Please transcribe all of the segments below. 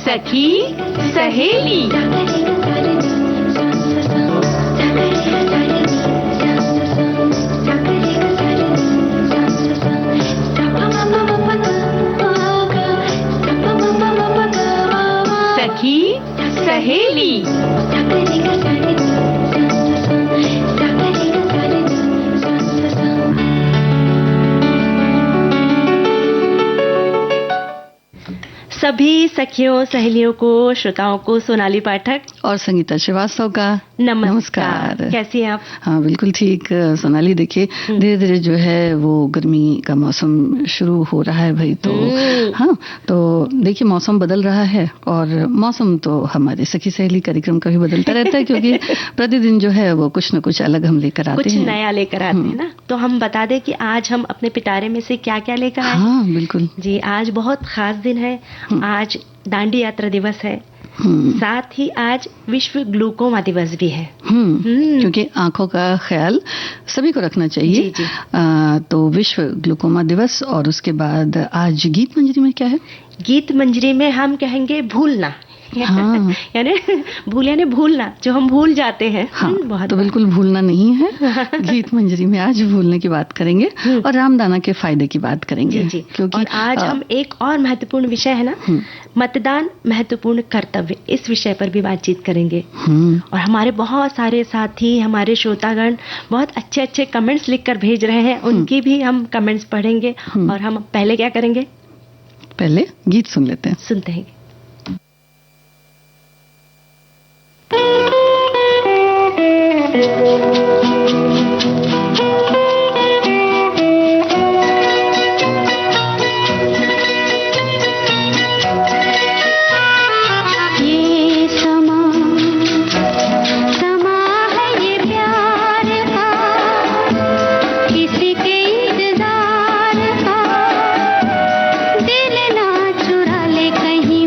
सखी सहेली। सखी सहेली। सभी सखियों सहेलियों को, श्रोताओं को सोनाली पाठक और संगीता श्रीवास्तव का नमस्कार। कैसी हैं आप? हाँ बिल्कुल ठीक सोनाली। देखिए धीरे धीरे जो है वो गर्मी का मौसम शुरू हो रहा है भाई। तो हाँ, तो देखिए मौसम बदल रहा है और मौसम तो हमारे सखी सहेली कार्यक्रम का भी बदलता रहता है क्योंकि प्रतिदिन जो है वो कुछ न कुछ अलग हम लेकर आते हैं, कुछ नया लेकर आते हैं ना। तो हम बता दें कि आज हम अपने पिटारे में से क्या क्या लेकर आए। हाँ बिल्कुल जी, आज बहुत खास दिन है। आज दांडी यात्रा दिवस है। साथ ही आज विश्व ग्लूकोमा दिवस भी है। क्योंकि आंखों का ख्याल सभी को रखना चाहिए। जी, जी। तो विश्व ग्लूकोमा दिवस। और उसके बाद आज गीत मंजरी में क्या है? गीत मंजरी में हम कहेंगे भूलना। हाँ। यानी भूलना, जो हम भूल जाते हैं। हाँ, बहुत तो बिल्कुल भूलना नहीं है। गीत मंजरी में आज भूलने की बात करेंगे और रामदाना के फायदे की बात करेंगे। जी, जी। क्योंकि और आज हम एक और महत्वपूर्ण विषय है ना, मतदान महत्वपूर्ण कर्तव्य, इस विषय पर भी बातचीत करेंगे। और हमारे बहुत सारे साथी, हमारे श्रोतागण बहुत अच्छे अच्छे कमेंट्स लिखकर भेज रहे हैं, उनकी भी हम कमेंट्स पढ़ेंगे। और हम पहले क्या करेंगे? पहले गीत सुन लेते हैं। सुनते हैं। दिल ना चुरा ले कहीं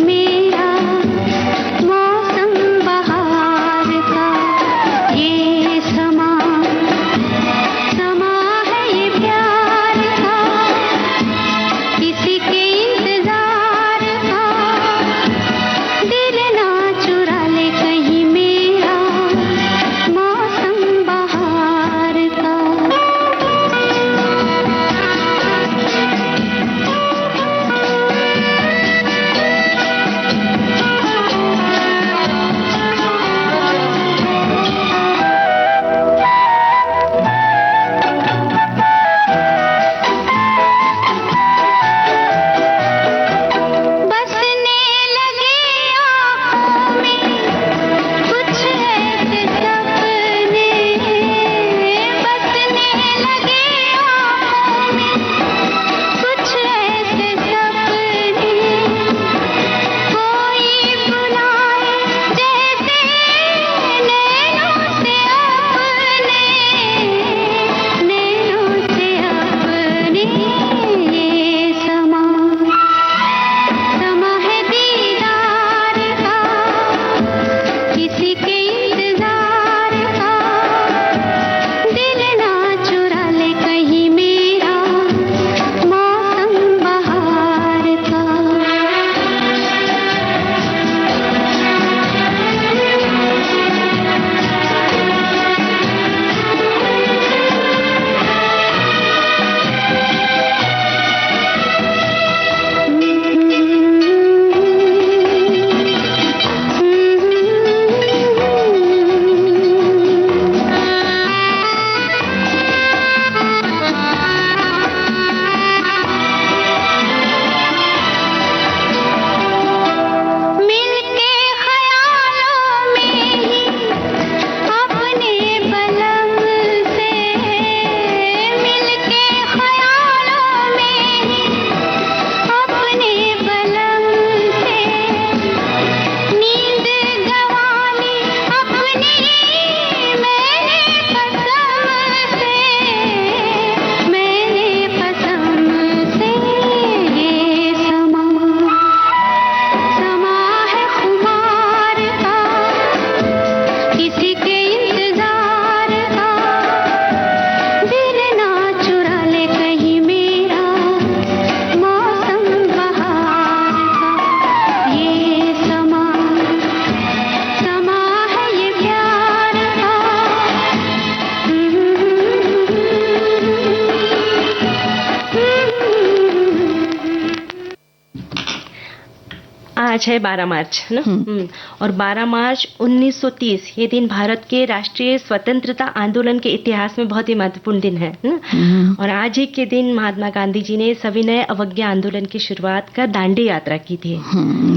आज है 12 मार्च है ना। और 12 मार्च 1930 ये दिन भारत के राष्ट्रीय स्वतंत्रता आंदोलन के इतिहास में बहुत ही महत्वपूर्ण दिन है ना। और आज ही के दिन महात्मा गांधी जी ने सविनय अवज्ञा आंदोलन की शुरुआत कर दांडी यात्रा की थी।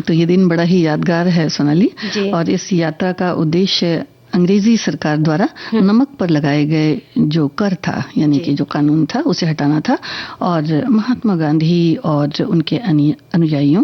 तो ये दिन बड़ा ही यादगार है सोनाली। और इस यात्रा का उद्देश्य अंग्रेजी सरकार द्वारा नमक पर लगाए गए जो कर था, यानी कि जो कानून था, उसे हटाना था। और महात्मा गांधी और उनके अनुयायियों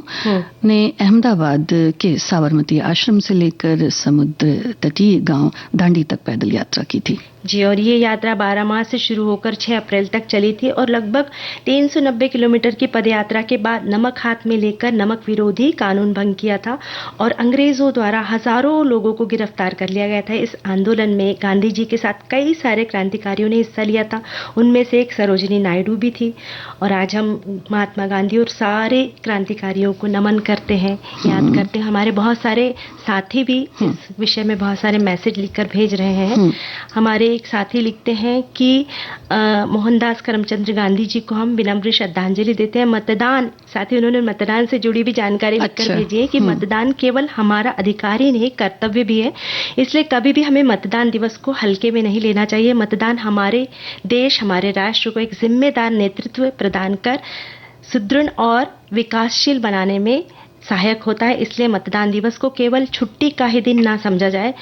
ने अहमदाबाद के साबरमती आश्रम से लेकर समुद्र तटीय गांव दांडी तक पैदल यात्रा की थी। जी, और ये यात्रा 12 मार्च से शुरू होकर 6 अप्रैल तक चली थी और लगभग 390 किलोमीटर की पदयात्रा के बाद नमक हाथ में लेकर नमक विरोधी कानून भंग किया था और अंग्रेजों द्वारा हजारों लोगों को गिरफ्तार कर लिया गया था। इस आंदोलन में गांधी जी के साथ कई सारे क्रांतिकारियों ने हिस्सा लिया था, उनमें से एक सरोजिनी नायडू भी थी। और आज हम महात्मा गांधी और सारे क्रांतिकारियों को नमन करते हैं, याद करते हैं। हमारे बहुत सारे साथी भी इस विषय में बहुत सारे मैसेज लिखकर भेज रहे हैं। हमारे एक साथी लिखते हैं कि मोहनदास करमचंद गांधी जी को हम विनम्र श्रद्धांजलि देते हैं। मतदान, साथी उन्होंने मतदान से जुड़ी भी जानकारी लिखकर भेजी है कि मतदान केवल हमारा अधिकार ही नहीं, कर्तव्य भी है। इसलिए कभी भी हमें मतदान दिवस को हल्के में नहीं लेना चाहिए। मतदान हमारे देश, हमारे राष्ट्र को एक जिम्मेदार नेतृत्व प्रदान कर सुदृढ़ और विकासशील बनाने में सहायक होता है। इसलिए मतदान दिवस को केवल छुट्टी का ही दिन ना समझा जाए।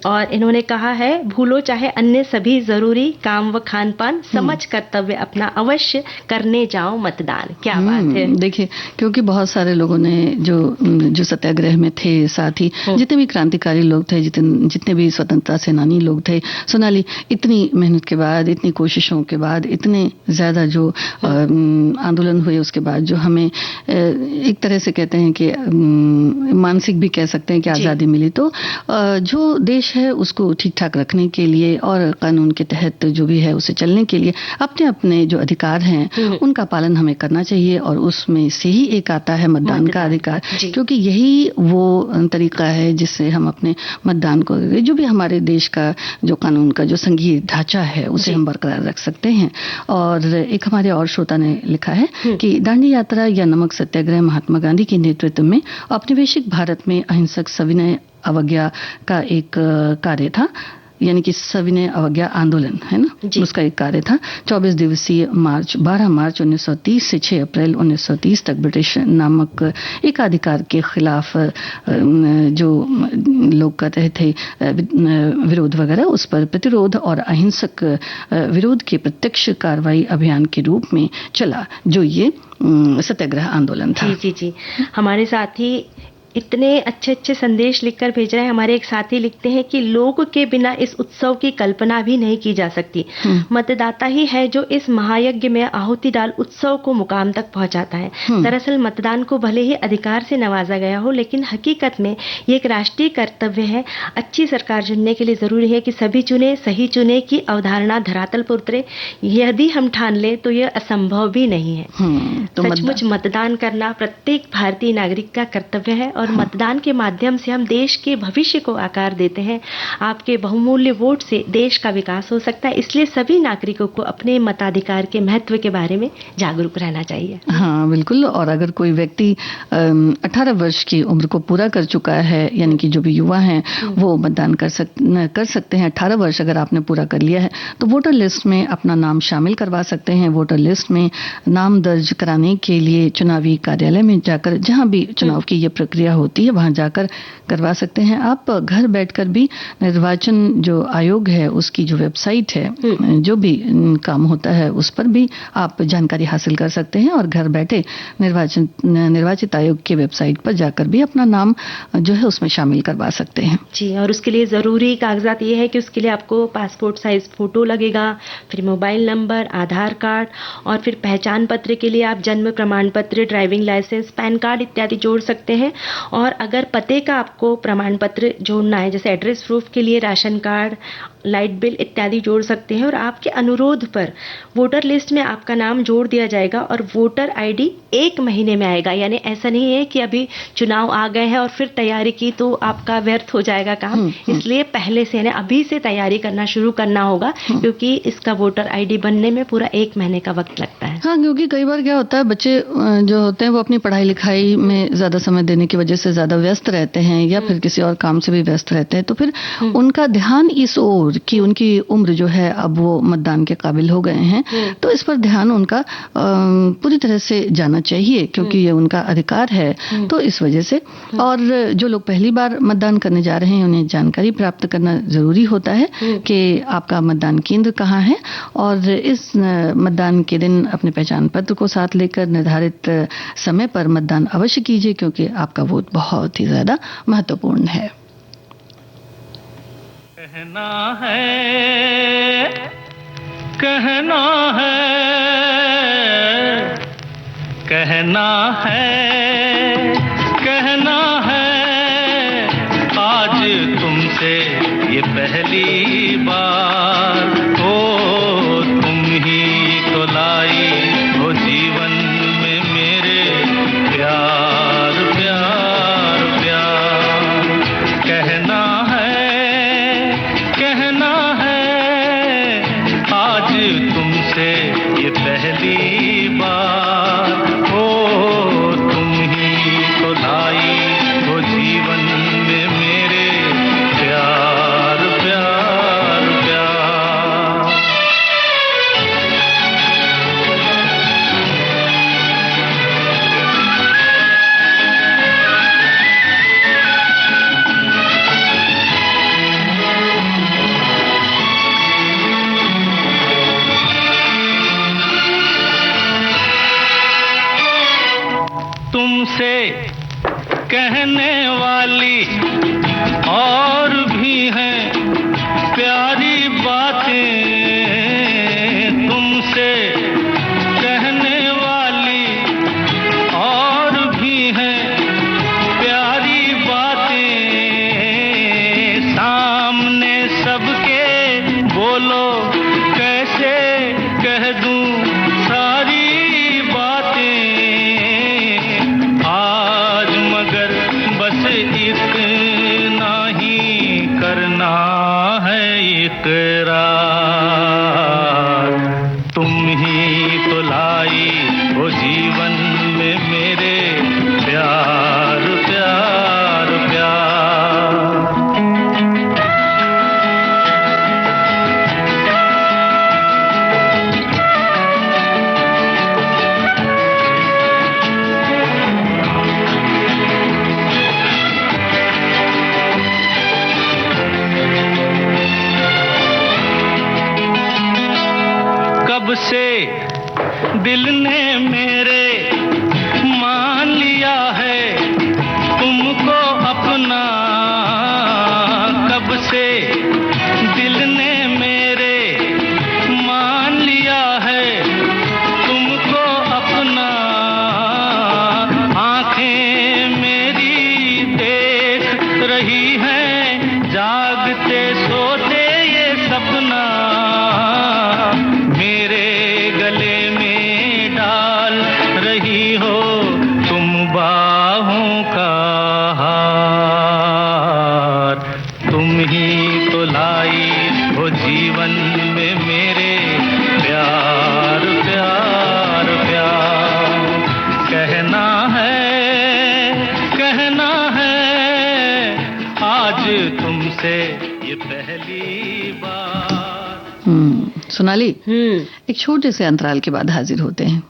और इन्होंने कहा है, भूलो चाहे अन्य सभी जरूरी काम व खान पान, समझ कर्तव्य अपना अवश्य करने जाओ मतदान। क्या बात है। देखिए, क्योंकि बहुत सारे लोगों ने जो सत्याग्रह में थे, साथ ही जितने भी क्रांतिकारी लोग थे, जितने भी स्वतंत्रता सेनानी लोग थे, सोनाली, इतनी मेहनत के बाद, इतनी कोशिशों के बाद, इतने ज्यादा जो आंदोलन हुए, उसके बाद जो हमें एक तरह से कहते हैं कि मानसिक भी कह सकते हैं कि आजादी मिली, तो जो देश है उसको ठीक ठाक रखने के लिए और कानून के तहत जो भी है उसे चलने के लिए अपने अपने जो अधिकार हैं उनका पालन हमें करना चाहिए। और उसमें से ही एक आता है मतदान का अधिकार, क्योंकि यही वो तरीका है जिससे हम अपने मतदान को, जो भी हमारे देश का जो कानून का जो संघीय ढांचा है, उसे हम बरकरार रख सकते हैं। और एक हमारे और श्रोता ने लिखा है कि दांडी यात्रा या नमक सत्याग्रह महात्मा गांधी के नेतृत्व में औपनिवेशिक भारत में अहिंसक सविनय अवज्ञा का एक कार्य था, यानी कि सविनय अवज्ञा आंदोलन है ना, उसका एक कार्य था। 24 दिवसीय 12 मार्च 1930 से 6 अप्रैल 1930 तक ब्रिटिश नामक एकाधिकार के खिलाफ जो लोग कर रहे थे विरोध वगैरह, उस पर प्रतिरोध और अहिंसक विरोध के प्रत्यक्ष कार्रवाई अभियान के रूप में चला, जो ये सत्याग्रह आंदोलन था। जी, हमारे साथी इतने अच्छे अच्छे संदेश लिखकर भेज रहे हैं। हमारे एक साथी लिखते हैं कि लोग के बिना इस उत्सव की कल्पना भी नहीं की जा सकती। मतदाता ही है जो इस महायज्ञ में आहुति डाल उत्सव को मुकाम तक पहुंचाता है। दरअसल मतदान को भले ही अधिकार से नवाजा गया हो, लेकिन हकीकत में ये एक राष्ट्रीय कर्तव्य है। अच्छी सरकार चुनने के लिए जरूरी है कि सभी चुने, सही चुने की अवधारणा धरातल पर उतरे। यदि हम ठान ले तो यह असंभव भी नहीं है। सचमुच मतदान करना प्रत्येक भारतीय नागरिक का कर्तव्य है और मतदान के माध्यम से हम देश के भविष्य को आकार देते हैं। आपके बहुमूल्य वोट से देश का विकास हो सकता है। इसलिए सभी नागरिकों को अपने मताधिकार के महत्व के बारे में जागरूक रहना चाहिए। हाँ, बिल्कुल। और अगर कोई व्यक्ति 18 वर्ष की उम्र को पूरा कर चुका है, यानी कि जो भी युवा हैं वो मतदान कर सकते हैं। 18 वर्ष अगर आपने पूरा कर लिया है तो वोटर लिस्ट में अपना नाम शामिल करवा सकते हैं। वोटर लिस्ट में नाम दर्ज कराने के लिए चुनावी कार्यालय में जाकर, जहां भी चुनाव की यह प्रक्रिया होती है, वहां जाकर करवा सकते हैं। आप घर बैठकर भी निर्वाचन जो आयोग है उसकी जो वेबसाइट है, जो भी काम होता है उस पर भी आप जानकारी हासिल कर सकते हैं और घर बैठे निर्वाचित आयोग की वेबसाइट पर जाकर भी अपना नाम जो है उसमें शामिल करवा सकते हैं। जी, और उसके लिए जरूरी कागजात ये है कि उसके लिए आपको पासपोर्ट साइज फोटो लगेगा, फिर मोबाइल नंबर, आधार कार्ड, और फिर पहचान पत्र के लिए आप जन्म प्रमाण पत्र, ड्राइविंग लाइसेंस, पैन कार्ड इत्यादि जोड़ सकते हैं। और अगर पते का आपको प्रमाण पत्र जोड़ना है, जैसे एड्रेस प्रूफ के लिए राशन कार्ड, लाइट बिल इत्यादि जोड़ सकते हैं। और आपके अनुरोध पर वोटर लिस्ट में आपका नाम जोड़ दिया जाएगा और वोटर आईडी 1 महीने में आएगा। यानी ऐसा नहीं है कि अभी चुनाव आ गए हैं और फिर तैयारी की तो आपका व्यर्थ हो जाएगा काम। इसलिए पहले से, यानी अभी से तैयारी करना शुरू करना होगा, क्योंकि इसका वोटर आईडी बनने में पूरा 1 महीने का वक्त लगता है। हाँ, क्योंकि कई बार क्या होता है, बच्चे जो होते हैं वो अपनी पढ़ाई लिखाई में ज़्यादा समय देने की वजह से ज़्यादा व्यस्त रहते हैं या फिर किसी और काम से भी व्यस्त रहते हैं, तो फिर उनका ध्यान इस ओर कि उनकी उम्र जो है अब वो मतदान के काबिल हो गए हैं, तो इस पर ध्यान उनका पूरी तरह से जाना चाहिए, क्योंकि ये उनका अधिकार है। तो इस वजह से, और जो लोग पहली बार मतदान करने जा रहे हैं उन्हें जानकारी प्राप्त करना जरूरी होता है कि आपका मतदान केंद्र कहाँ है, और इस मतदान के दिन अपने पहचान पत्र को साथ लेकर निर्धारित समय पर मतदान अवश्य कीजिए, क्योंकि आपका वोट बहुत ही ज्यादा महत्वपूर्ण है। कहना है, कहना है, कहना है, कहना है, आज तुमसे ये पहली बार, ओ तुम ही तो लाई हो जीवन में मेरे प्यार प्यार प्यार। कहना है, कहना है, आज तुमसे ये पहली बार, ओ तुम ही तो लाई हो जीवन में मेरे प्यार प्यार प्यार। तुमसे कहने वाली और भी हैं प्यारी बातें, तुमसे कहने वाली और भी हैं प्यारी बातें, सामने सबके बोलो कैसे कह दूं सारी बातें, आज मगर बस इतना ही करना है इकरार, तुम ही तो लाई हो जीवन में मेरे प्यार प्यार प्यार। कब से दिल ने मेरे मान लिया है तुमको अपना, कब से दिल ने मेरे मान लिया है तुमको अपना, आंखें मेरी देख रही हैं जागते सोते ये सपना, मेरे गले में डाल रही हो तुम बाहों का हार, तुम ही तो लाई हो जीवन में मेरे प्यार प्यार प्यार। कहना है, कहना है, आज तुमसे ये पहली बार। सोनाली, एक छोटे से अंतराल के बाद हाजिर होते हैं।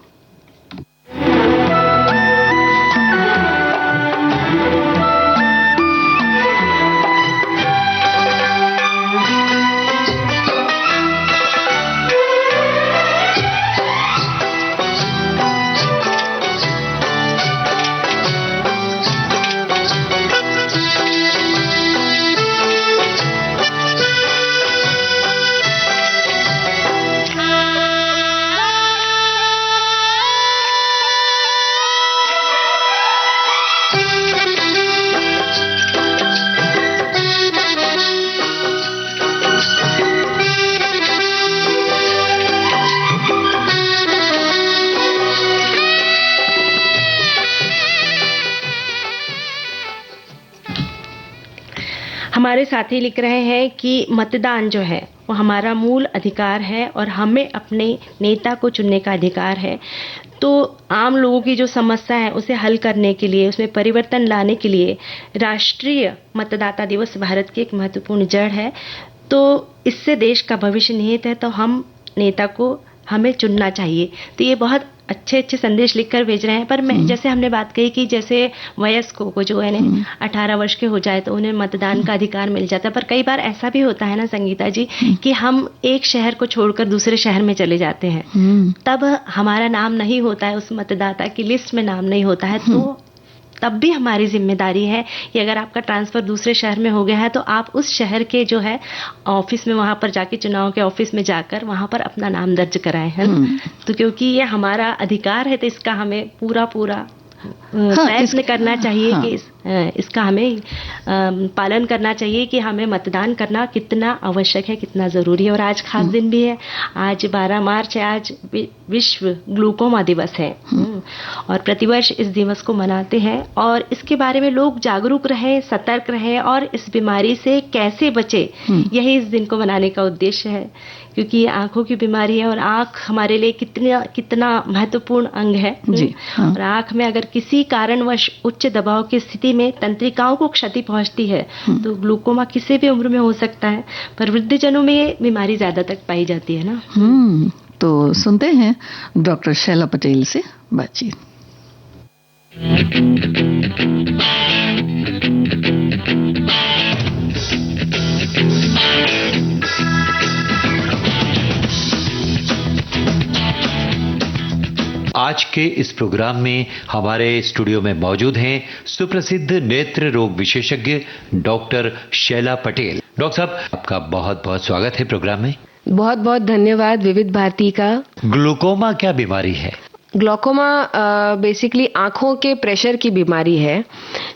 हमारे साथी लिख रहे हैं कि मतदान जो है वो हमारा मूल अधिकार है और हमें अपने नेता को चुनने का अधिकार है। तो आम लोगों की जो समस्या है उसे हल करने के लिए, उसमें परिवर्तन लाने के लिए राष्ट्रीय मतदाता दिवस भारत की एक महत्वपूर्ण जड़ है। तो इससे देश का भविष्य निहित है, तो हम नेता को हमें चुनना चाहिए। तो ये बहुत अच्छे अच्छे संदेश लिखकर भेज रहे हैं। पर मैं जैसे हमने बात कही कि जैसे वयस्कों को जो है ना 18 वर्ष के हो जाए तो उन्हें मतदान का अधिकार मिल जाता है। पर कई बार ऐसा भी होता है ना संगीता जी कि हम एक शहर को छोड़कर दूसरे शहर में चले जाते हैं, तब हमारा नाम नहीं होता है, उस मतदाता की लिस्ट में नाम नहीं होता है। तो तब भी हमारी जिम्मेदारी है कि अगर आपका ट्रांसफ़र दूसरे शहर में हो गया है तो आप उस शहर के जो है ऑफिस में, वहाँ पर जाके, चुनाव के ऑफिस में जाकर वहाँ पर अपना नाम दर्ज कराएं, है ना। तो क्योंकि ये हमारा अधिकार है, तो इसका हमें पूरा प्रयत्न करना चाहिए कि इसका हमें पालन करना चाहिए कि हमें मतदान करना कितना आवश्यक है, कितना ज़रूरी है। और आज खास दिन भी है, आज 12 मार्च है, आज विश्व ग्लूकोमा दिवस है। और प्रतिवर्ष इस दिवस को मनाते हैं और इसके बारे में लोग जागरूक रहें, सतर्क रहें और इस बीमारी से कैसे बचे, यही इस दिन को मनाने का उद्देश्य है। क्योंकि ये आंखों की बीमारी है और आंख हमारे लिए कितना महत्वपूर्ण अंग है। और आंख में अगर किसी कारणवश उच्च दबाव की स्थिति में तंत्रिकाओं को क्षति पहुंचती है तो ग्लूकोमा किसी भी उम्र में हो सकता है, पर वृद्धजनों में ये बीमारी ज्यादा तक पाई जाती है ना। तो सुनते हैं डॉक्टर शैला पटेल से बातचीत। आज के इस प्रोग्राम में हमारे स्टूडियो में मौजूद हैं सुप्रसिद्ध नेत्र रोग विशेषज्ञ डॉक्टर शैला पटेल। डॉक्टर साहब, आपका बहुत बहुत स्वागत है प्रोग्राम में। बहुत बहुत धन्यवाद विविध भारती का। ग्लूकोमा क्या बीमारी है? ग्लूकोमा बेसिकली आंखों के प्रेशर की बीमारी है।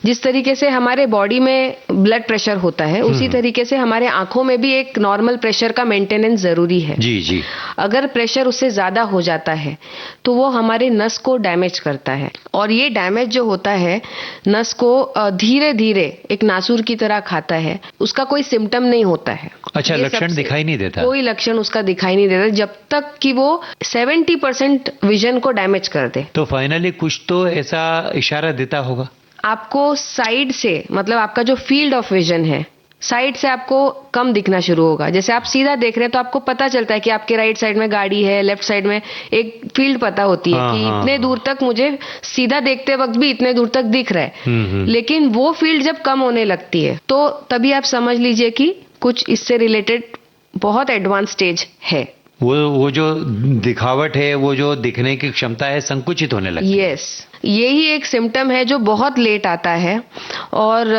जिस तरीके से हमारे बॉडी में ब्लड प्रेशर होता है, उसी तरीके से हमारे आंखों में भी एक नॉर्मल प्रेशर का मेंटेनेंस जरूरी है। जी जी। अगर प्रेशर उससे ज्यादा हो जाता है तो वो हमारे नस को डैमेज करता है, और ये डैमेज जो होता है नस को धीरे धीरे एक नासूर की तरह खाता है। उसका कोई सिम्टम नहीं होता है। अच्छा, लक्षण दिखाई नहीं देता? कोई लक्षण उसका दिखाई नहीं देता जब तक कि वो 70% विजन को डैमेज कर दे। तो फाइनली कुछ तो ऐसा इशारा देता होगा आपको साइड से, मतलब आपका जो फील्ड ऑफ विजन है साइड से आपको कम दिखना शुरू होगा। जैसे आप सीधा देख रहे हैं तो आपको पता चलता है कि आपके राइट साइड में गाड़ी है, लेफ्ट साइड में एक फील्ड पता होती है कि इतने दूर तक मुझे सीधा देखते वक्त भी इतने दूर तक दिख रहा है। लेकिन वो फील्ड जब कम होने लगती है तो तभी आप समझ लीजिए कि कुछ इससे रिलेटेड बहुत एडवांस स्टेज है। वो जो दिखावट है, वो जो दिखने की क्षमता है, संकुचित होने लगती है। यस, यही एक सिम्टम है जो बहुत लेट आता है। और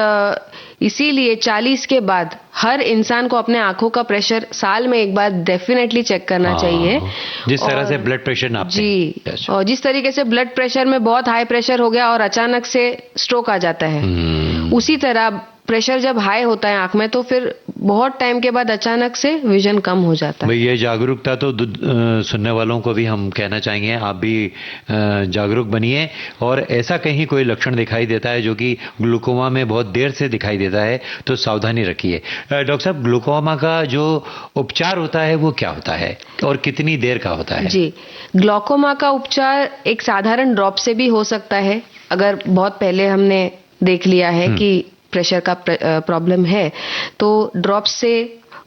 इसीलिए 40 के बाद हर इंसान को अपने आंखों का प्रेशर साल में एक बार डेफिनेटली चेक करना चाहिए। जिस तरह से ब्लड प्रेशर नापते हैं। जी, और जिस तरीके से ब्लड प्रेशर में बहुत हाई प्रेशर हो गया और अचानक से स्ट्रोक आ जाता है, उसी तरह प्रेशर जब हाई होता है आंख में तो फिर बहुत टाइम के बाद अचानक से विजन कम हो जाता है। भाई, ये जागरूकता तो सुनने वालों को भी हम कहना चाहेंगे, आप भी जागरूक बनिए। और ऐसा कहीं कोई लक्षण दिखाई देता है जो कि ग्लूकोमा में बहुत देर से दिखाई देता है तो सावधानी रखिए। डॉक्टर साहब, ग्लूकोमा का जो उपचार होता है वो क्या होता है और कितनी देर का होता है? जी, ग्लूकोमा का उपचार एक साधारण ड्रॉप से भी हो सकता है। अगर बहुत पहले हमने देख लिया है कि प्रेशर का प्रॉब्लम है तो ड्रॉप से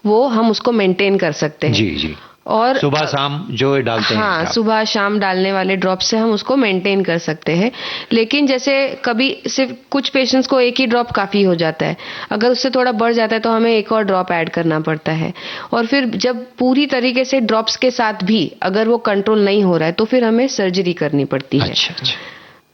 वो हम उसको मेंटेन कर सकते हैं। जी जी। और सुबह शाम जो डालते हैं? हाँ, सुबह शाम डालने वाले ड्रॉप से हम उसको मेंटेन कर सकते हैं। लेकिन जैसे कभी सिर्फ कुछ पेशेंट्स को एक ही ड्रॉप काफ़ी हो जाता है, अगर उससे थोड़ा बढ़ जाता है तो हमें एक और ड्रॉप ऐड करना पड़ता है। और फिर जब पूरी तरीके से ड्रॉप्स के साथ भी अगर वो कंट्रोल नहीं हो रहा है तो फिर हमें सर्जरी करनी पड़ती है। अच्छा अच्छा।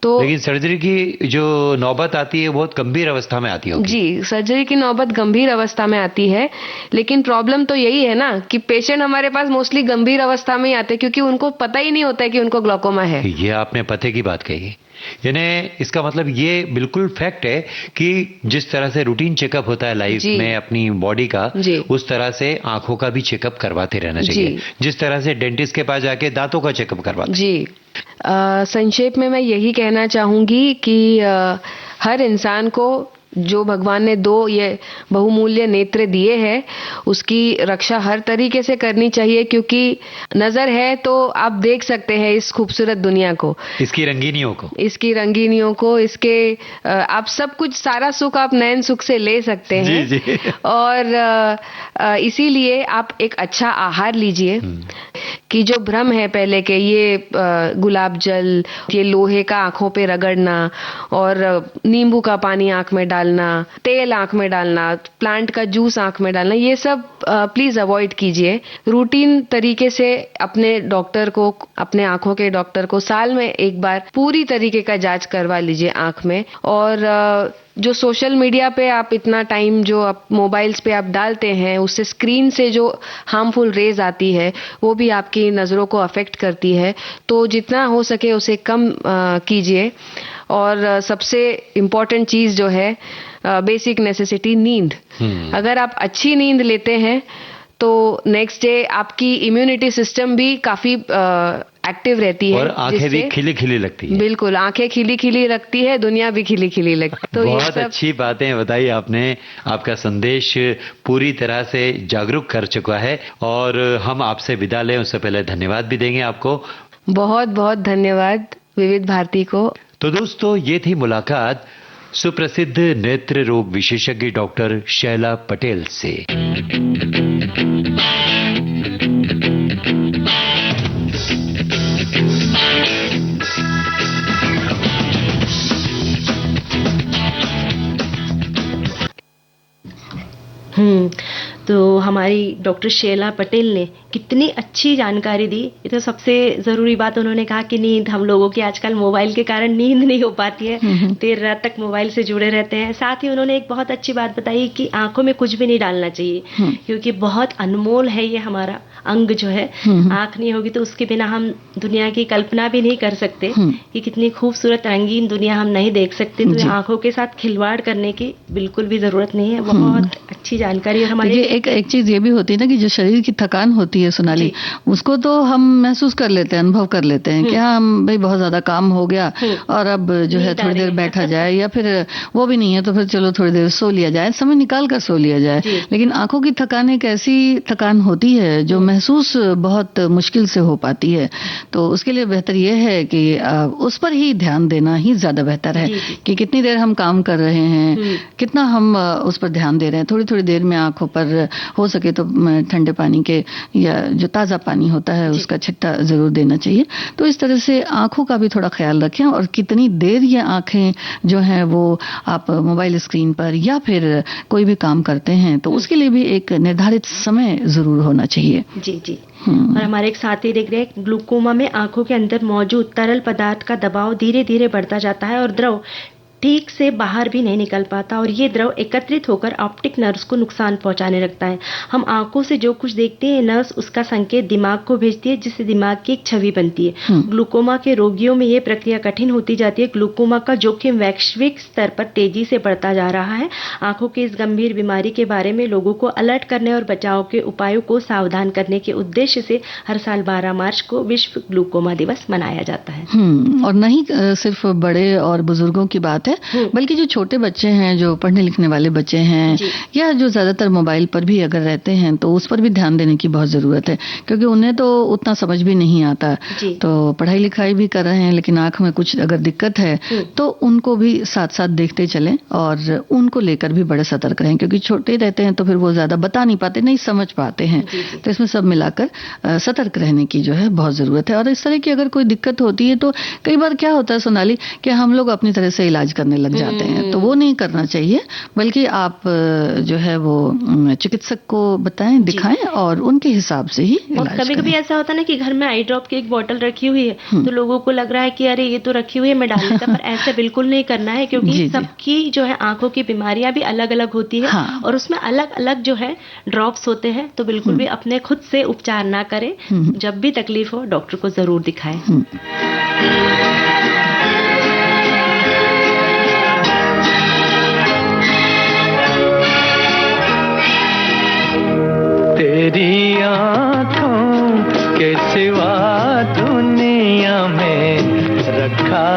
तो लेकिन सर्जरी की जो नौबत आती है बहुत गंभीर अवस्था में आती होगी? जी, सर्जरी की नौबत गंभीर अवस्था में आती है। लेकिन प्रॉब्लम तो यही है ना कि पेशेंट हमारे पास मोस्टली गंभीर अवस्था में ही आते हैं क्योंकि उनको पता ही नहीं होता है कि उनको ग्लूकोमा है। ये आपने पते की बात कही। यानी इसका मतलब ये बिल्कुल फैक्ट है कि जिस तरह से रूटीन चेकअप होता है लाइफ में अपनी बॉडी का, उस तरह से आंखों का भी चेकअप करवाते रहना चाहिए। जिस तरह से डेंटिस्ट के पास जाके दांतों का चेकअप करवाते। जी, संक्षेप में मैं यही कहना चाहूंगी कि हर इंसान को जो भगवान ने 2 ये बहुमूल्य नेत्र दिए हैं उसकी रक्षा हर तरीके से करनी चाहिए, क्योंकि नजर है तो आप देख सकते हैं इस खूबसूरत दुनिया को, इसकी रंगीनियों को, इसके आप सब कुछ, सारा सुख आप नयन सुख से ले सकते हैं। जी जी। और इसीलिए आप एक अच्छा आहार लीजिए कि जो भ्रम है पहले के, ये गुलाब जल, ये लोहे का आंखों पे रगड़ना और नींबू का पानी आंख में डालना, तेल आंख में डालना, प्लांट का जूस आंख में डालना, ये सब प्लीज अवॉइड कीजिए। रूटीन तरीके से अपने डॉक्टर को, अपने आंखों के डॉक्टर को साल में एक बार पूरी तरीके का जांच करवा लीजिए आंख में। और जो सोशल मीडिया पे आप इतना टाइम जो आप मोबाइल्स पे आप डालते हैं, उससे स्क्रीन से जो हार्मफुल रेज आती है वो भी आपकी नज़रों को अफेक्ट करती है, तो जितना हो सके उसे कम कीजिए। और सबसे इम्पोर्टेंट चीज़ जो है, बेसिक नेसेसिटी, नींद। अगर आप अच्छी नींद लेते हैं तो नेक्स्ट डे आपकी इम्यूनिटी सिस्टम भी काफ़ी एक्टिव रहती है और आंखें भी खिली खिली लगती है। बिल्कुल, आंखें खिली खिली लगती है, दुनिया भी खिली खिली लगती है। तो बहुत अच्छी बातें बताई आपने, आपका संदेश पूरी तरह से जागरूक कर चुका है। और हम आपसे विदा लें उससे पहले धन्यवाद भी देंगे आपको। बहुत बहुत धन्यवाद विविध भारती को। तो दोस्तों, ये थी मुलाकात सुप्रसिद्ध नेत्र रोग विशेषज्ञ डॉक्टर शैला पटेल से। तो हमारी डॉक्टर शैला पटेल ने कितनी अच्छी जानकारी दी। ये तो सबसे ज़रूरी बात उन्होंने कहा कि नींद, हम लोगों की आजकल मोबाइल के कारण नींद नहीं हो पाती है, देर रात तक मोबाइल से जुड़े रहते हैं। साथ ही उन्होंने एक बहुत अच्छी बात बताई कि आंखों में कुछ भी नहीं डालना चाहिए, क्योंकि बहुत अनमोल है ये हमारा अंग जो है। आंख नहीं होगी तो उसके बिना हम दुनिया की कल्पना भी नहीं कर सकते कि कितनी खूबसूरत रंगीन दुनिया हम नहीं देख सकते। तो आंखों के साथ खिलवाड़ करने की बिल्कुल भी जरूरत नहीं है। बहुत अच्छी जानकारी। और हमारे एक चीज ये भी होती है ना कि जो शरीर की थकान होती है सोनाली, उसको तो हम महसूस कर लेते हैं, अनुभव कर लेते हैं कि हाँ भाई बहुत ज्यादा काम हो गया और अब जो है थोड़ी देर बैठा जाए, या फिर वो भी नहीं है तो फिर चलो थोड़ी देर सो लिया जाए, समय निकाल कर सो लिया जाए। लेकिन आंखों की थकान एक ऐसी थकान होती है जो महसूस बहुत मुश्किल से हो पाती है। तो उसके लिए बेहतर यह है कि उस पर ही ध्यान देना ही ज्यादा बेहतर है कि कितनी देर हम काम कर रहे हैं, कितना हम उस पर ध्यान दे रहे हैं। थोड़ी थोड़ी देर में आंखों पर हो सके तो ठंडे पानी के या जो ताज़ा पानी होता है उसका छिट्टा जरूर देना चाहिए। तो इस तरह से आंखों का भी थोड़ा ख्याल रखें। और कितनी देर ये आंखें जो हैं वो आप मोबाइल स्क्रीन पर या फिर कोई भी काम करते हैं तो उसके लिए भी एक निर्धारित समय जरूर होना चाहिए। जी जी। और हमारे एक साथी देख रहे हैं, ग्लूकोमा में आंखों के अंदर मौजूद तरल पदार्थ का दबाव धीरे धीरे बढ़ता जाता है और द्रव ठीक से बाहर भी नहीं निकल पाता, और ये द्रव एकत्रित होकर ऑप्टिक नर्व्स को नुकसान पहुंचाने लगता है। हम आंखों से जो कुछ देखते हैं, नर्व्स उसका संकेत दिमाग को भेजती है, जिससे दिमाग की एक छवि बनती है। ग्लूकोमा के रोगियों में ये प्रक्रिया कठिन होती जाती है। ग्लूकोमा का जोखिम वैश्विक स्तर पर तेजी से बढ़ता जा रहा है। आंखों की इस गंभीर बीमारी के बारे में लोगों को अलर्ट करने और बचाव के उपायों को सावधान करने के उद्देश्य से हर साल 12 मार्च को विश्व ग्लूकोमा दिवस मनाया जाता है। और नहीं सिर्फ बड़े और बुजुर्गों की बात है, बल्कि जो छोटे बच्चे हैं, जो पढ़ने लिखने वाले बच्चे हैं, या जो ज्यादातर मोबाइल पर भी अगर रहते हैं तो उस पर भी ध्यान देने की बहुत जरूरत है, क्योंकि उन्हें तो उतना समझ भी नहीं आता। तो पढ़ाई लिखाई भी कर रहे हैं लेकिन आंख में कुछ अगर दिक्कत है तो उनको भी साथ साथ देखते चलें और उनको लेकर भी बड़े सतर्क रहें, क्योंकि छोटे रहते हैं तो फिर वो ज्यादा बता नहीं पाते, नहीं समझ पाते हैं। तो इसमें सब मिलाकर सतर्क रहने की जो है बहुत जरूरत है। और इस तरह की अगर कोई दिक्कत होती है तो कई बार क्या होता है सोनाली कि हम लोग अपनी तरह से इलाज करने लग जाते हैं, तो वो नहीं करना चाहिए, बल्कि आप जो है वो चिकित्सक को बताएं, दिखाएं और उनके हिसाब से ही इलाज करें। कभी कभी ऐसा होता है ना कि घर में आई ड्रॉप की एक बोतल रखी हुई है तो लोगों को लग रहा है कि अरे ये तो रखी हुई है, मैं डाल देता, पर ऐसे बिल्कुल नहीं करना है, क्योंकि सबकी जो है आंखों की बीमारियां भी अलग अलग होती है और उसमें अलग अलग जो है ड्रॉप्स होते हैं। तो बिल्कुल भी अपने खुद से उपचार ना करें, जब भी तकलीफ हो डॉक्टर को जरूर दिखाएं। तेरी आँखों के सिवा दुनिया में रखा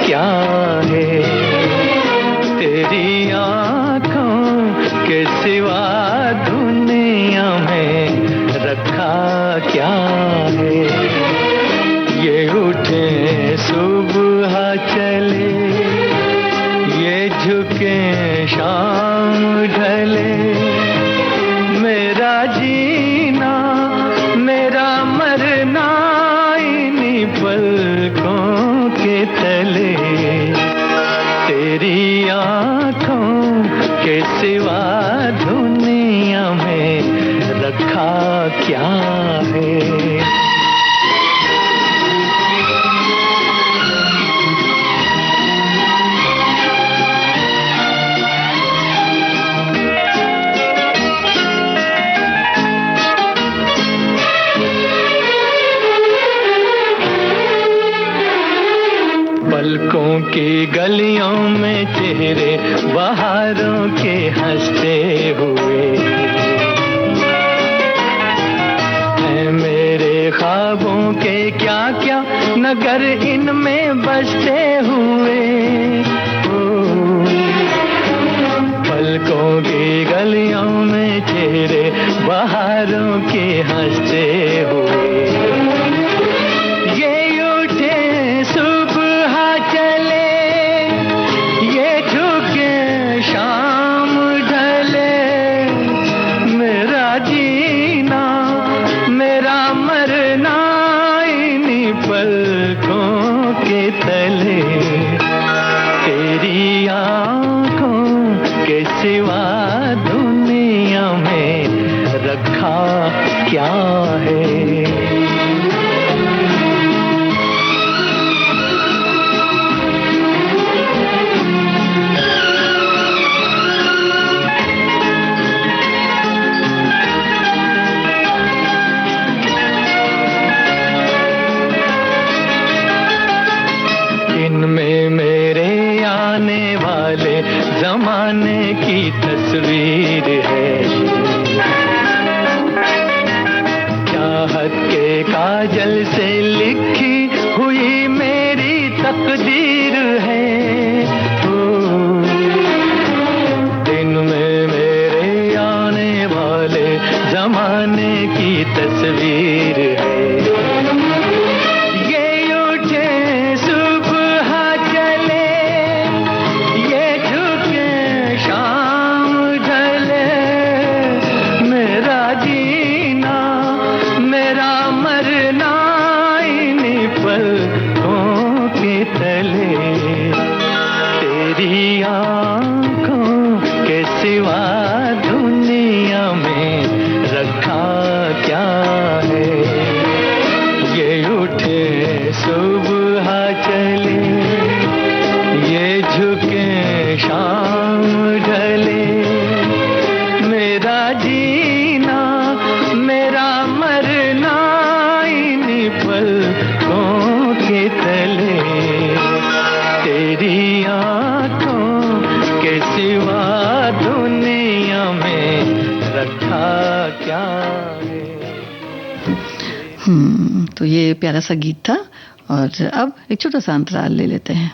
क्या है, तेरी आँखों रखा क्या है। पलकों की गलियों में चेहरे बहारों के हंसते हुए हैं मेरे ख्वाबों के क्या क्या नगर इनमें बसते हुए। पलकों की गलियों में चेहरे बहारों के हंसते हुए सिवा दुनिया में रखा क्या है। इनमें मेरे आने वाले जमाने की तस्वीर है, चाहत के काजल से लिखी हुई मेरी तकदीर है। इनमें मेरे आने वाले जमाने की तस्वीर है। तो ये प्यारा सा गीत था और अब एक छोटा सा अंतराल ले लेते हैं।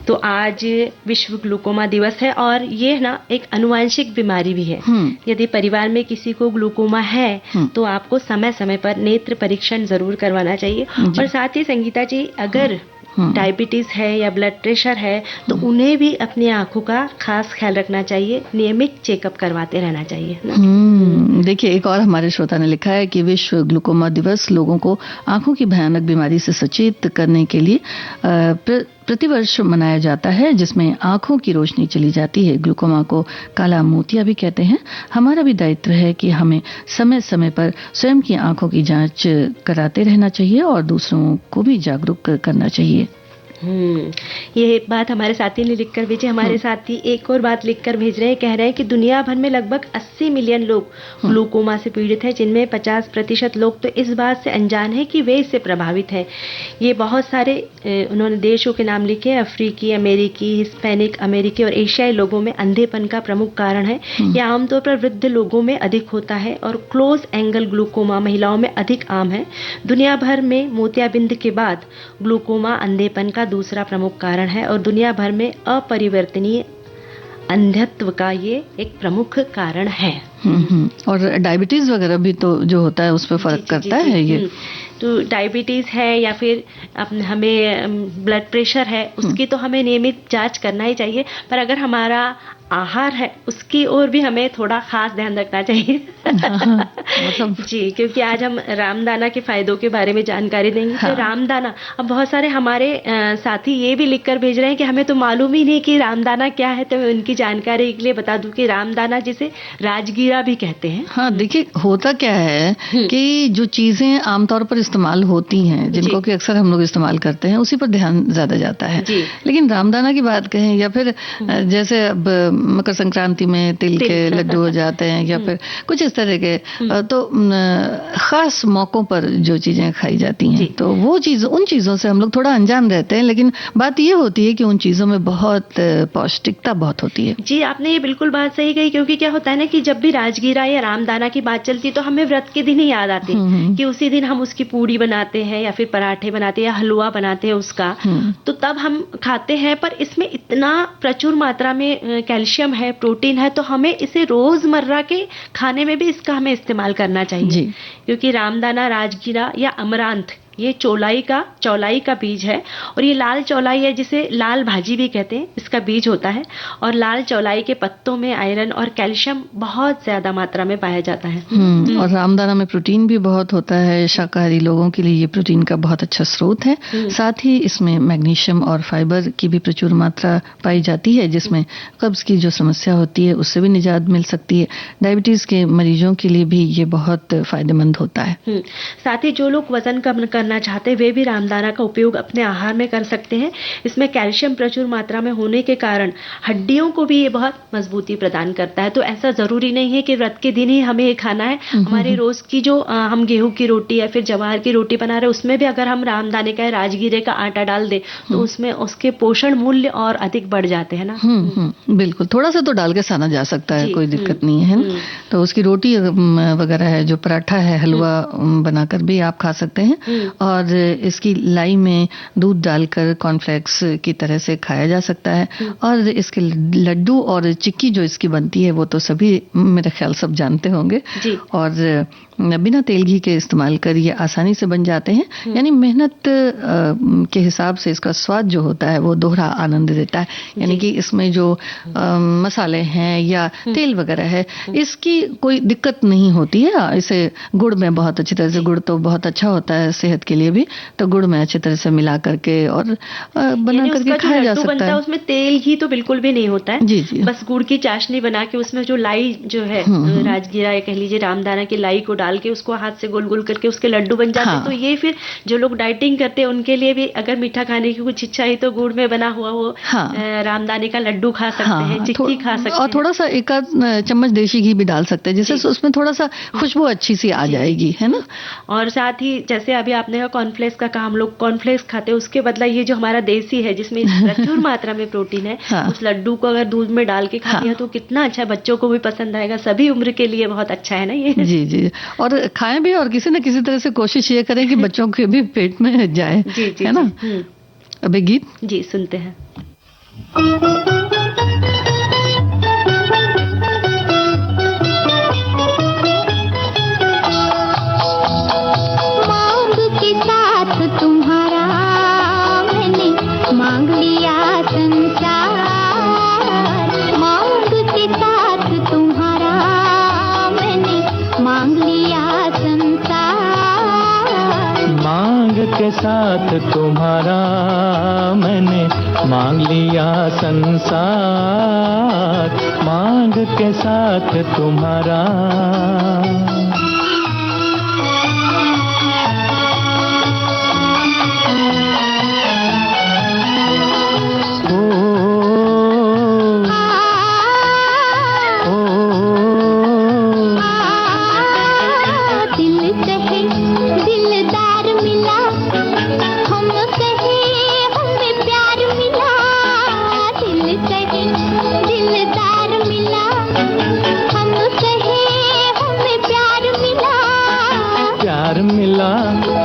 तो आज विश्व ग्लूकोमा दिवस है और ये ना एक अनुवांशिक बीमारी भी है। यदि परिवार में किसी को ग्लूकोमा है तो आपको समय समय पर नेत्र परीक्षण जरूर करवाना चाहिए। और साथ ही संगीता जी, अगर डायबिटीज है या ब्लड प्रेशर है तो उन्हें भी अपनी आंखों का खास ख्याल रखना चाहिए, नियमित चेकअप करवाते रहना चाहिए ना। देखिए, एक और हमारे श्रोता ने लिखा है कि विश्व ग्लूकोमा दिवस लोगों को आंखों की भयानक बीमारी से सचेत करने के लिए प्रतिवर्ष मनाया जाता है, जिसमें आंखों की रोशनी चली जाती है। ग्लूकोमा को काला मोतिया भी कहते हैं। हमारा भी दायित्व है कि हमें समय समय पर स्वयं की आंखों की जांच कराते रहना चाहिए और दूसरों को भी जागरूक करना चाहिए। ये बात हमारे साथी ने लिखकर भेजी। हमारे साथी एक और बात लिखकर भेज रहे हैं, कह रहे हैं कि दुनिया भर में लगभग 80 मिलियन लोग ग्लूकोमा से पीड़ित हैं, जिनमें 50% लोग तो इस बात से अनजान हैं कि वे इससे प्रभावित हैं। ये बहुत सारे उन्होंने देशों के नाम लिखे हैं, अफ्रीकी, अमेरिकी, हिस्पैनिक, अमेरिकी और एशियाई लोगों में अंधेपन का प्रमुख कारण है। यह आमतौर पर वृद्ध लोगों में अधिक होता है और क्लोज एंगल ग्लूकोमा महिलाओं में अधिक आम है। दुनिया भर में मोतियाबिंद के बाद ग्लूकोमा अंधेपन का दूसरा प्रमुख कारण है और दुनिया भर में अपरिवर्तनीय अंधत्व का ये एक प्रमुख कारण है। और डायबिटीज वगैरह भी तो जो होता है उस पर फर्क करता है ये। तो डायबिटीज है या फिर हमें ब्लड प्रेशर है, उसकी तो हमें नियमित जांच करना ही चाहिए, पर अगर हमारा आहार है उसकी ओर भी हमें थोड़ा खास ध्यान रखना चाहिए। मतलब जी, क्योंकि आज हम रामदाना के फायदों के बारे में जानकारी देंगे। तो रामदाना, अब बहुत सारे हमारे साथी ये भी लिखकर भेज रहे हैं कि हमें तो मालूम ही नहीं कि रामदाना क्या है, तो मैं उनकी जानकारी के लिए बता दूं कि रामदाना जिसे राजगीरा भी कहते हैं। हाँ, देखिए होता क्या है कि जो चीजें आमतौर पर इस्तेमाल होती हैं, जिनको कि अक्सर हम लोग इस्तेमाल करते हैं, उसी पर ध्यान ज्यादा जाता है। लेकिन रामदाना की बात कहें या फिर जैसे अब मकर संक्रांति में तिल के लड्डू हो जाते हैं या फिर कुछ इस तरह के, तो खास मौकों पर जो चीजें खाई जाती हैं, तो वो चीज, उन चीजों से हम लोग थोड़ा अनजान रहते हैं। लेकिन बात ये होती है कि उन चीजों में बहुत पौष्टिकता बहुत होती है। जी, आपने ये बिल्कुल बात सही कही, क्योंकि क्या होता है ना कि जब भी राजगीरा या रामदाना की बात चलती है तो हमें व्रत के दिन ही याद आते हैं कि उसी दिन हम उसकी पूड़ी बनाते हैं या फिर पराठे बनाते हैं या हलवा बनाते हैं उसका, तो तब हम खाते हैं। पर इसमें इतना प्रचुर मात्रा में कैल्शियम है, प्रोटीन है, तो हमें इसे रोजमर्रा के खाने में भी इसका हमें इस्तेमाल करना चाहिए। क्योंकि रामदाना, राजगीरा या अमरांथ ये चौलाई का बीज है और ये लाल चौलाई है जिसे लाल भाजी भी कहते हैं, इसका बीज होता है। और लाल चौलाई के पत्तों में आयरन और कैल्शियम बहुत ज्यादा मात्रा में पाया जाता है। और रामदाना में प्रोटीन भी बहुत होता है। शाकाहारी लोगों के लिए ये प्रोटीन का बहुत अच्छा स्रोत है। साथ ही इसमें मैग्नीशियम और फाइबर की भी प्रचुर मात्रा पाई जाती है, जिसमें कब्ज की जो समस्या होती है उससे भी निजात मिल सकती है। डायबिटीज के मरीजों के लिए भी ये बहुत फायदेमंद होता है। साथ ही जो लोग वजन कम करना चाहते हैं वे भी रामदाना का उपयोग अपने आहार में कर सकते हैं। इसमें कैल्शियम प्रचुर मात्रा में होने के कारण हड्डियों को भी ये बहुत मजबूती प्रदान करता है। तो ऐसा जरूरी नहीं है कि व्रत के दिन ही हमें ये खाना है। हमारी रोज की जो हम गेहूं की रोटी या फिर जवार की रोटी बना रहे हैं उसमें भी अगर हम रामदाने का, राजगीरे का आटा डाल दें तो उसमें उसके पोषण मूल्य और अधिक बढ़ जाते हैं ना। बिल्कुल, थोड़ा सा तो डाल के साना जा सकता है, कोई दिक्कत नहीं है। तो उसकी रोटी वगैरह है, जो पराठा है, हलवा बनाकर भी आप खा सकते हैं। और इसकी लाई में दूध डालकर कॉर्नफ्लेक्स की तरह से खाया जा सकता है। और इसके लड्डू और चिक्की जो इसकी बनती है वो तो सभी मेरे ख्याल सब जानते होंगे। और बिना तेल घी के इस्तेमाल कर ये आसानी से बन जाते हैं। यानी मेहनत के हिसाब से इसका स्वाद जो होता है वो दोहरा आनंद देता है। यानी कि इसमें जो मसाले हैं या तेल वगैरह है, इसकी कोई दिक्कत नहीं होती है। इसे गुड़ में बहुत अच्छी तरह से, गुड़ तो बहुत अच्छा होता है सेहत के लिए भी, तो गुड़ में अच्छी तरह से मिला करके और बना करके खाया जा सकता है। उसमें तेल घी तो बिल्कुल भी नहीं होता है। जी। बस गुड़ की चाशनी बना के उसमें जो लाई जो है राजगीरा या कह लीजिए रामदाना की लाई को डाल के उसको हाथ से गोल गोल करके उसके लड्डू बन जाते हैं। तो ये फिर जो लोग डाइटिंग करते हैं उनके लिए भी अगर मीठा खाने की कुछ इच्छा है तो गुड़ में बना हुआ वो रामदाने का लड्डू खा सकते हैं, चिक्की खा सकते हैं। और थोड़ा सा एक चम्मच देशी घी भी डाल सकते हैं, जिससे उसमें थोड़ा सा खुशबू अच्छी सी आ जाएगी, है ना। और साथ ही जैसे अभी आपने कहा कॉर्नफ्लेक्स का कहा, हम लोग कॉर्नफ्लेक्स खाते हैं, उसके बदला ये जो हमारा देसी है जिसमें प्रचुर मात्रा में प्रोटीन है, उस लड्डू को अगर दूध में डाल के खाते हैं तो कितना अच्छा, बच्चों को भी पसंद आएगा, सभी उम्र के लिए बहुत अच्छा है ना ये। जी। और खाएं भी और किसी न किसी तरह से कोशिश ये करें कि बच्चों के भी पेट में जाए, है ना। अबे गीत जी सुनते हैं। मांग के साथ तुम्हारा मैंने मांग लिया संसार, मांग के साथ तुम्हारा मैंने मांग लिया संसार। मांग के साथ तुम्हारा मैंने मांग लिया संसार, मांग के साथ तुम्हारा।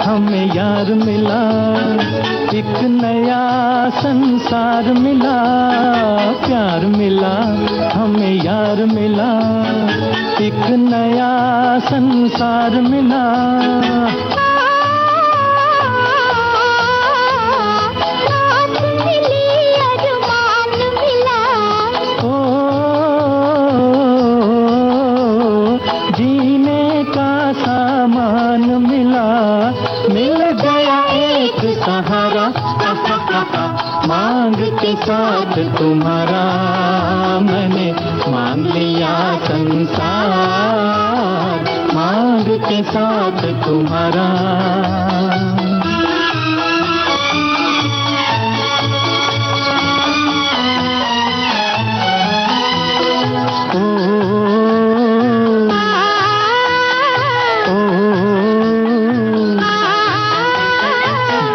हमें यार मिला, एक नया संसार मिला, प्यार मिला, हमें यार मिला, एक नया संसार मिला। मांग के साथ तुम्हारा मैंने मांग लिया संसार, मांग के साथ तुम्हारा।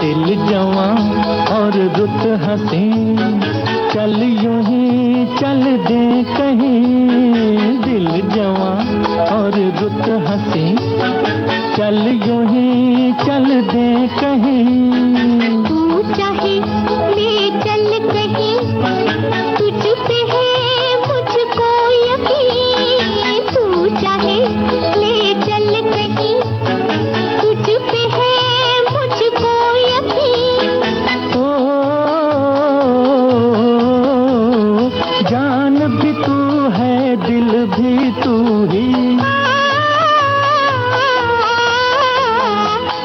दिल जवां और रुत हंसी, चल यूं ही चल दे कहीं। दिल जवां और रुत हंसी, चल यूं ही चल दे कहीं। तू चाहे ले चल कहीं, तुझ पे है मुझको यकीन। तू चाहे ले चल कहीं, तुझ पे है मुझको यकीन। जान भी तू है, दिल भी तू ही,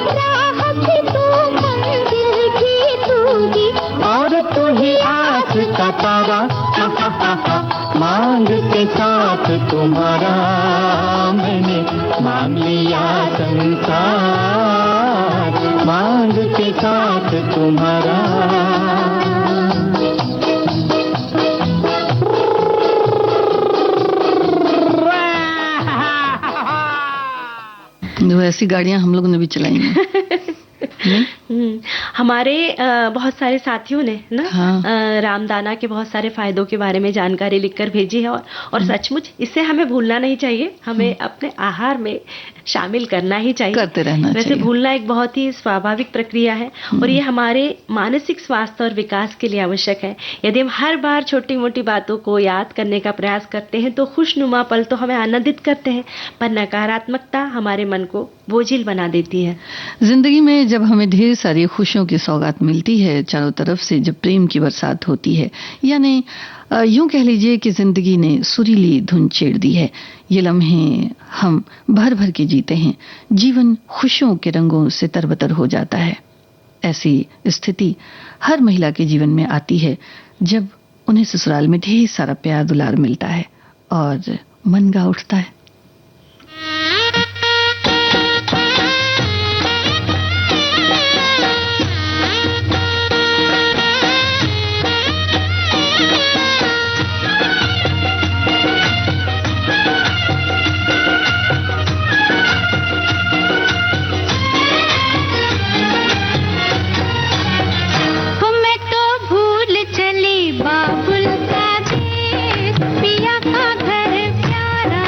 राह भी तू, मंजिल भी तू ही, और तू ही आस का तारा। मांग के साथ तुम्हारा मैंने मांग लिया संसार, मांग के साथ तुम्हारा। जो ऐसी गाड़ियां हम लोगों ने भी चलाई हैं। हमारे बहुत सारे साथियों ने ना रामदाना के बहुत सारे फायदों के बारे में जानकारी लिखकर भेजी है, और सचमुच इसे हमें भूलना नहीं चाहिए, हमें अपने आहार में शामिल करना ही चाहिए, करते रहना वैसे चाहिए। भूलना एक बहुत ही स्वाभाविक प्रक्रिया है, और ये हमारे मानसिक स्वास्थ्य और विकास के लिए आवश्यक है। यदि हम हर बार छोटी मोटी बातों को याद करने का प्रयास करते हैं तो खुशनुमा पल तो हमें आनंदित करते हैं, पर नकारात्मकता हमारे मन को बोझिल बना देती है। जिंदगी में जब हमें ढेर सारी खुशियों की सौगात मिलती है, चारों तरफ से जब प्रेम की बरसात होती है, यानी यूं कह लीजिए कि जिंदगी ने सुरीली धुन छेड़ दी है, ये लम्हे हम भर भर के जीते हैं, जीवन खुशियों के रंगों से तरबतर हो जाता है। ऐसी स्थिति हर महिला के जीवन में आती है जब उन्हें ससुराल में ढेर सारा प्यार दुलार मिलता है और मन गा उठता है। बाबुल का देश, पिया का घर प्यारा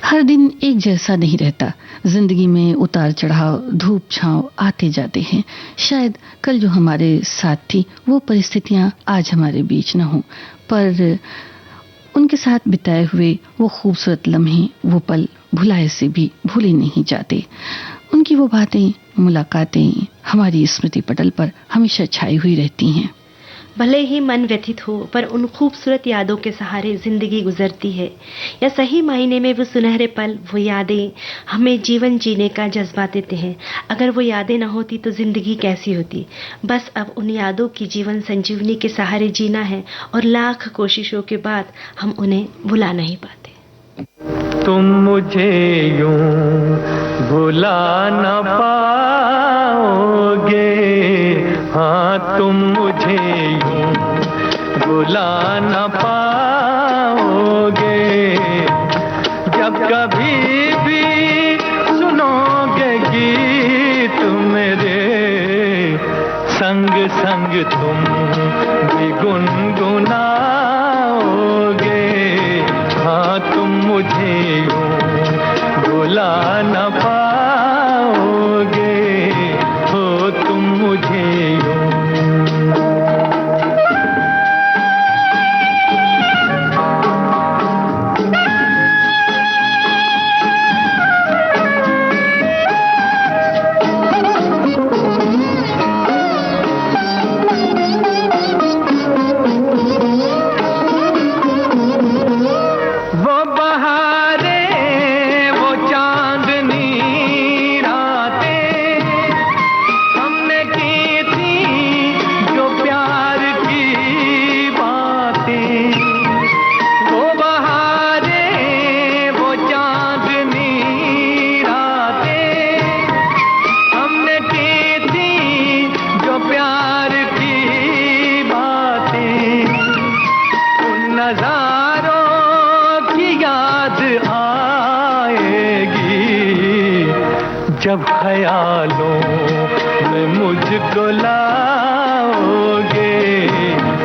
हर दिन एक जैसा नहीं रहता। जिंदगी में उतार चढ़ाव, धूप छांव आते जाते हैं। शायद कल जो हमारे साथ थी वो परिस्थितियां आज हमारे बीच न हों, पर उनके साथ बिताए हुए वो खूबसूरत लम्हे, वो पल भुलाए से भी भूले नहीं जाते। उनकी वो बातें, मुलाकातें हमारी स्मृति पटल पर हमेशा छाई हुई रहती हैं। भले ही मन व्यथित हो, पर उन खूबसूरत यादों के सहारे जिंदगी गुजरती है। या सही मायने में वो सुनहरे पल, वो यादें हमें जीवन जीने का जज्बा देते हैं। अगर वो यादें न होती तो जिंदगी कैसी होती। बस अब उन यादों की जीवन संजीवनी के सहारे जीना है, और लाख कोशिशों के बाद हम उन्हें भुला नहीं पाते। तुम मुझे यूं भुला न पाओगे, हाँ तुम मुझे यूं भुला न पाओगे। जब कभी भी सुनोगे गीत मेरे, संग संग तुम भी गुनगुनाओगे। हाँ तुम मुझे यूं भुला न पाओगे, हो तुम मुझे यूं। जब ख्यालों में मुझको लाओगे,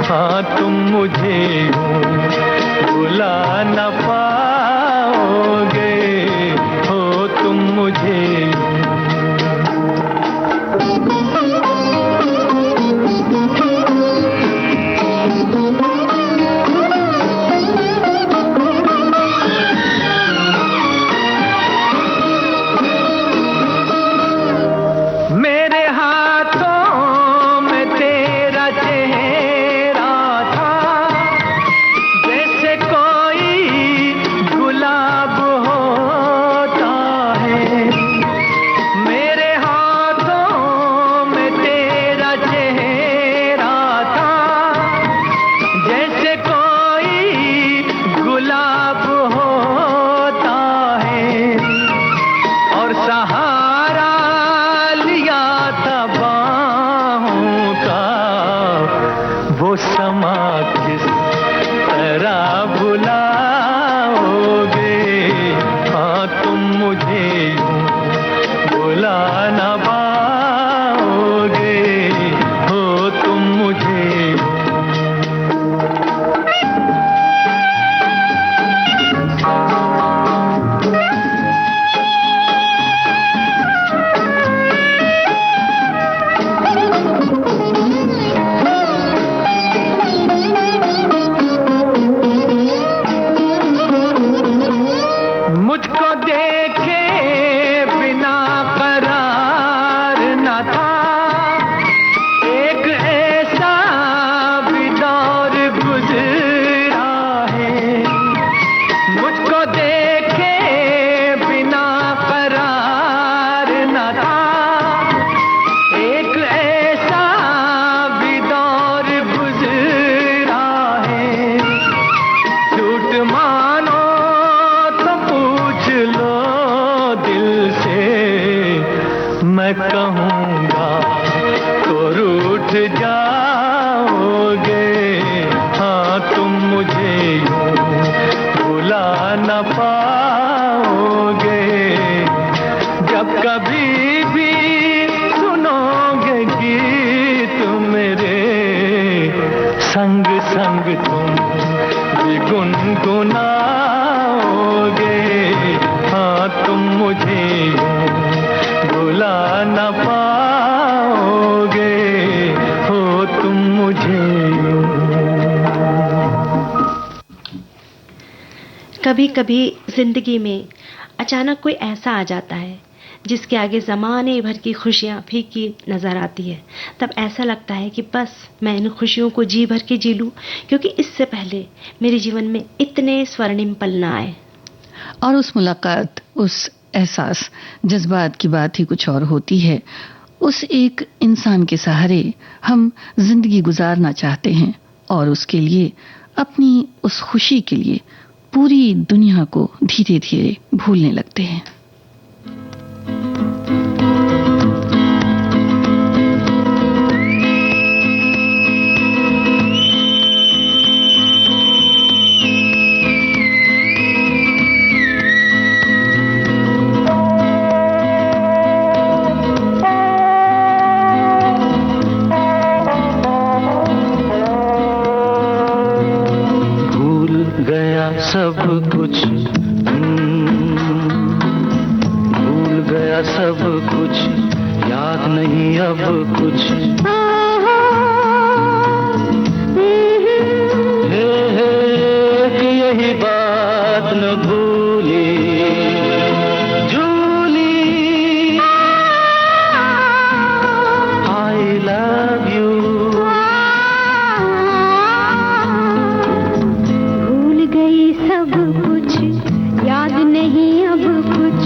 हाँ तुम मुझे यूं भुला न पाओगे, हो तुम मुझे यूं। मेरे हाथों में तेरा चेहरा समा किस तरह बुलाओगे, हाँ तुम मुझे यूं बुला ना पाओगे, हो तुम मुझे मुझको देखे बिना करार न था, एक ऐसा भी दौर गुजरा है। मुझको देखे बिना करार न था, एक ऐसा भी दौर गुजरा है। झूठ मानो पूछ लो दिल से, मैं कहूँगा तो रूठ जाओगे, हाँ तुम मुझे यूं भुला न पाओगे। जब कभी भी सुनोगे गीत मेरे, संग संग तुम भी गुनगुनाओगे, हाँ तुम मुझे यूं भुला न पाओगे, हो तुम मुझे यूं। कभी कभी जिंदगी में अचानक कोई ऐसा आ जाता है जिसके आगे ज़माने भर की खुशियाँ फीकी नज़र आती है। तब ऐसा लगता है कि बस मैं इन खुशियों को जी भर के जी लूँ, क्योंकि इससे पहले मेरे जीवन में इतने स्वर्णिम पल ना आए। और उस मुलाकात, उस एहसास, जज्बात की बात ही कुछ और होती है। उस एक इंसान के सहारे हम जिंदगी गुजारना चाहते हैं और उसके लिए, अपनी उस खुशी के लिए पूरी दुनिया को धीरे धीरे भूलने लगते हैं। सब कुछ भूल गया, सब कुछ याद नहीं अब कुछ। हे कि यही बात न भूली जूली, आई लव यू। सब कुछ याद नहीं अब कुछ,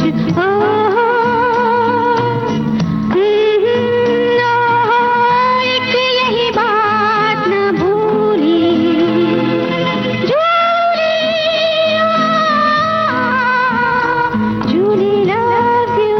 एक यही बात न भूली जूली लव यू।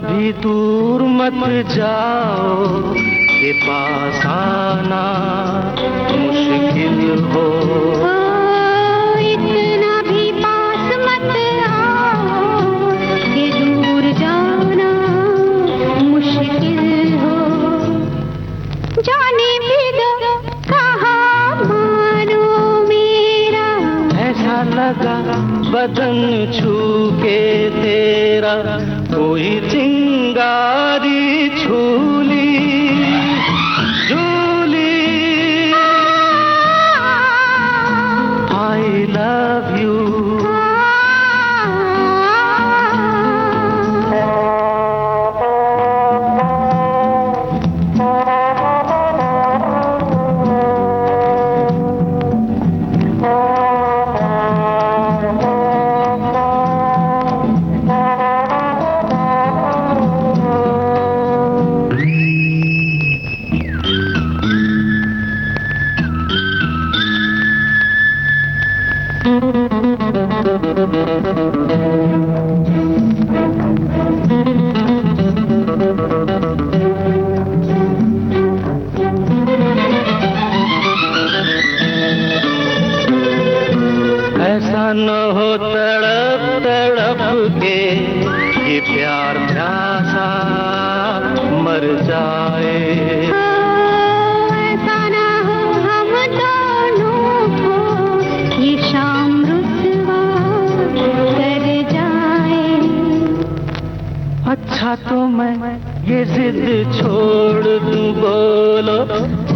भी दूर मत जाओ के पास आना मुश्किल हो। इतना भी पास मत आओ कि दूर जाना मुश्किल हो। जाने भी दो कहाँ मानो मेरा, ऐसा लगा बदन छू के तेरा कोई चिंगारी छूली झूली।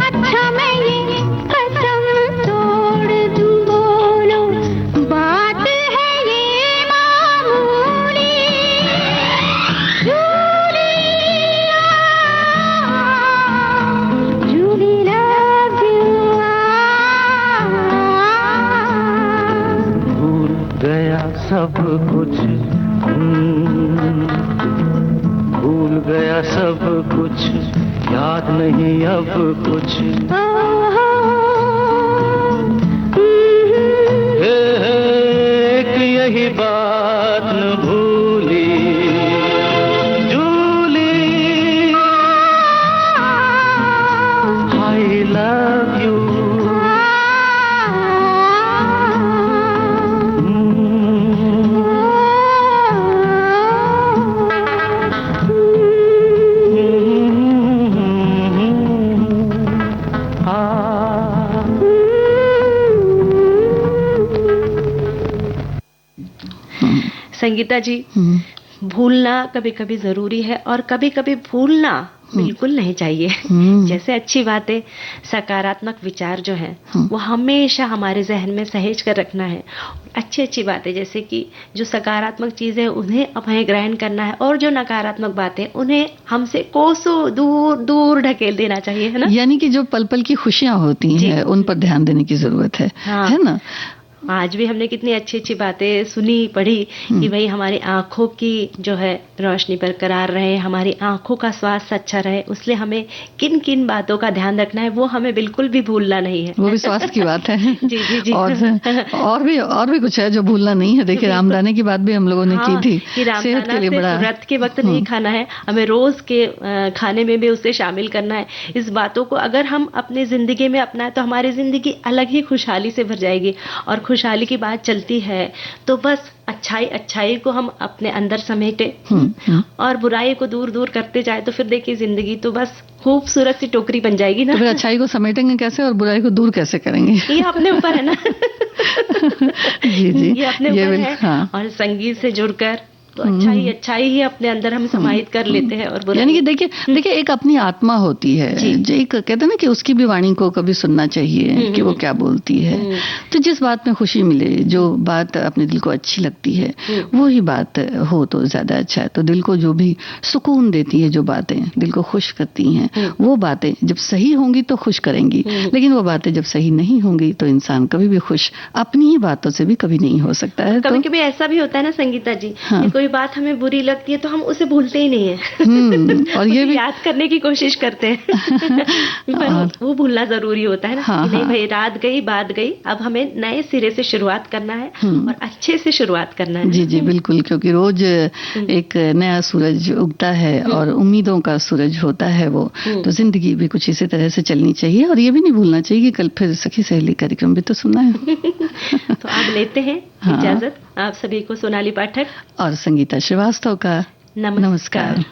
अच्छा मैं ये कसम तोड़ दूं, बोलो बात है ये मामूली। Julia, Julie love you. भूल गया सब कुछ, भूल गया सब कुछ, याद नहीं अब कुछ। एक यही बात न भूली, Julie I love you. Sangeeta ji, भूलना कभी कभी जरूरी है और कभी कभी भूलना बिल्कुल नहीं चाहिए। जैसे अच्छी बातें, सकारात्मक विचार जो है वो हमेशा हमारे जहन में सहेज कर रखना है। अच्छी अच्छी बातें जैसे कि जो सकारात्मक चीजें उन्हें हमें ग्रहण करना है, और जो नकारात्मक बातें उन्हें हमसे कोसों दूर दूर ढकेल देना चाहिए, है ना। यानी कि जो पल पल की खुशियां होती हैं उन पर ध्यान देने की जरूरत है, हाँ। है ना। आज भी हमने कितनी अच्छी अच्छी बातें सुनी पढ़ी कि भाई हमारी आंखों की जो है रोशनी बरकरार रहे, हमारी आंखों का स्वास्थ्य अच्छा रहे, उसलिए हमें किन किन बातों का ध्यान रखना है वो हमें बिल्कुल भी भूलना नहीं है। वो भी स्वास्थ्य की बात है। जी जी जी। और भी कुछ है जो भूलना नहीं है। देखिए रामदाने की बात भी हम लोगों ने की थी कि सेहत के लिए सिर्फ बड़ा व्रत के वक्त नहीं खाना है, हमें रोज के खाने में भी उसे शामिल करना है। इस बातों को अगर हम अपनी जिंदगी में अपनाएं तो हमारी जिंदगी अलग ही खुशहाली से भर जाएगी। और खुशहाली की बात चलती है तो बस अच्छाई को हम अपने अंदर समेटे और बुराई को दूर दूर करते जाए तो फिर देखिए जिंदगी तो बस खूबसूरत सी टोकरी बन जाएगी ना। तो फिर अच्छाई को समेटेंगे कैसे और बुराई को दूर कैसे करेंगे? ये अपने ऊपर है ना। जी जी, ये अपने ऊपर है। हाँ। और संगीत से जुड़कर तो अच्छाई ही अपने अंदर हम समाहित कर लेते हैं। और यानी कि देखिए एक अपनी आत्मा होती है, जो एक कहते हैं ना कि उसकी भी वाणी को कभी सुनना चाहिए कि वो क्या बोलती है। तो जिस बात में खुशी मिले, जो बात अपने दिल को अच्छी लगती है वो ही बात हो तो ज्यादा अच्छा है। तो दिल को जो भी सुकून देती है, जो बातें दिल को खुश करती हैं, वो बातें जब सही होंगी तो खुश करेंगी, लेकिन वो बातें जब सही नहीं होंगी तो इंसान कभी भी खुश अपनी ही बातों से भी कभी नहीं हो सकता है। कभी कभी ऐसा भी होता है ना संगीता जी, कोई बात हमें बुरी लगती है तो हम उसे भूलते ही नहीं है। और ये भी याद करने की कोशिश करते हैं। पर वो भूलना जरूरी होता है ना। हाँ, कि नहीं भाई, रात गई बात गई, अब हमें नए सिरे से शुरुआत करना है और अच्छे से शुरुआत करना है। जी जी बिल्कुल, क्योंकि रोज एक नया सूरज उगता है और उम्मीदों का सूरज होता है वो। तो जिंदगी भी कुछ इसी तरह से चलनी चाहिए और ये भी नहीं भूलना चाहिए कि कल फिर सखी सहेली कार्यक्रम भी तो सुनना है। तो आप लेते हैं इजाजत आप सभी को, सोनाली पाठक और संगीता श्रीवास्तव का नमस्कार।